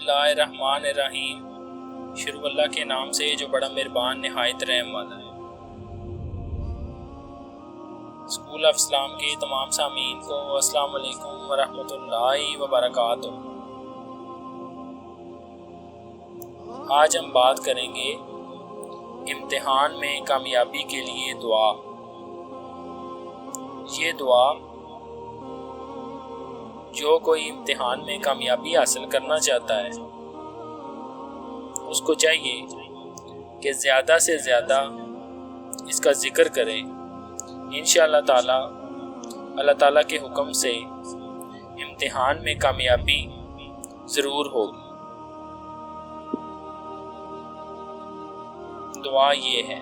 बिस्मिल्लाहिर्रहमानिर्रहीम। शुरू अल्लाह के नाम से जो बड़ा मेहरबान नहायत रहम वाला है। स्कूल ऑफ इस्लाम के तमाम सामीन को अस्सलाम वालेकुम वरहमतुल्लाहि वबरकातुहू। आज हम बात करेंगे इम्तिहान में कामयाबी के लिए दुआ। ये दुआ जो कोई इम्तिहान में कामयाबी हासिल करना चाहता है उसको चाहिए कि ज़्यादा से ज़्यादा इसका ज़िक्र करे। इंशाअल्लाह ताला अल्लाह ताला के हुक्म से इम्तिहान में कामयाबी ज़रूर होगी। दुआ ये है,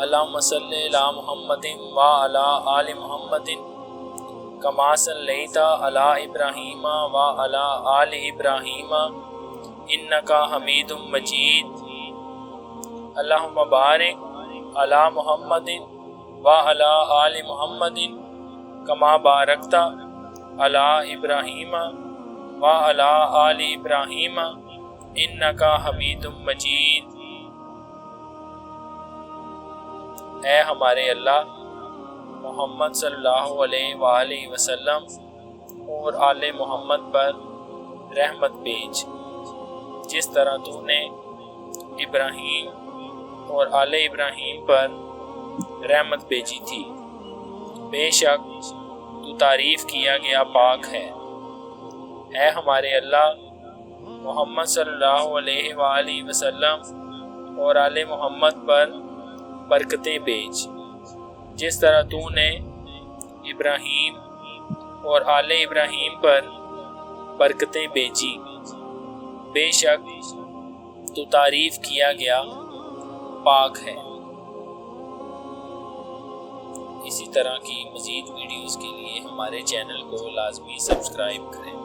अल्लाहुम्मा सल्ली अला मुहम्मदिन व अला आलि मुहम्मदिन कमा सल्लैता अला इब्राहीम व अला आलि इब्राहीम इन्नका हमीदुम मजीद। अल्लाहुम्मा बारिक अला मुहम्मदिन व अला आलि मुहम्मदिन कमा बारकता अला इब्राहीम व अला आलि इब्राहीम इन्नका हमीदुम मजीद। ऐ हमारे अल्लाह, मोहम्मद सल्लल्लाहु अलैहि वसल्लम और आले मोहम्मद पर रहमत भेज, जिस तरह तूने इब्राहीम और आले इब्राहीम पर रहमत भेजी थी। बेशक तू तारीफ़ किया गया पाक है। ऐ हमारे अल्लाह, मोहम्मद सल्लल्लाहु अलैहि वसल्लम और आले मोहम्मद पर बरकतें भेज, जिस तरह तूने इब्राहीम और आले इब्राहीम पर बरकतें भेजी। बेशक तू तारीफ़ किया गया पाक है। इसी तरह की मज़ीद वीडियोज़ के लिए हमारे चैनल को लाज़मी सब्सक्राइब करें।